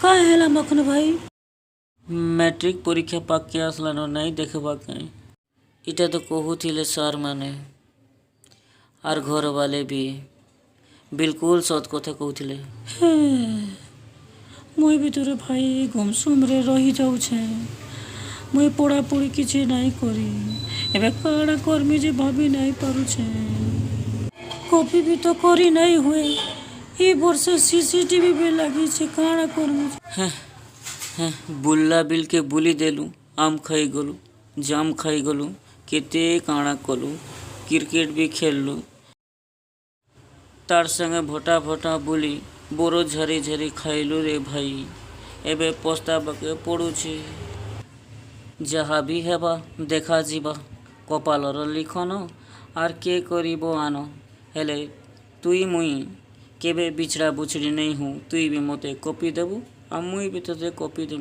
କାଁ ହେଲା ମଖନ ଭାଇ? मैट्रिक परीक्षा पाके आसलान नहीं देखबा कहीं इटा तो कहूले सार माने आर घर वाले भी बिल्कुल सत कथा कहूले। मुई भी तोरे भाई गुमसुम रे रही जाऊछे। मुई पढ़ापढ़ी किसी नहीं करी एबे काड़ा करमी जे भाभी नहीं पारुछे। कॉपी भी तो करी नहीं हुए ई वर्ष सीसीटीवी भी लगी छे काड़ा करमी। बुल्ला बिल के बुली देलु आम खाई गलु जाम खाई गलु केते काଣା कलु क्रिकेट भी खेललु तार संगे भटा भटा बुली बोरो झरी झरी खाइलु रे भाई एबे पस्ताबके पड़ुछे। जहा भी हेबा देखा जीवा कपालर लिखन आर के करिबो आन हेले तुई मुई केबे बिछड़ा बुछड़ी नहीं हूँ तुई भी मते कॉपी देबू आ मुई भी तोते कॉपी देबू।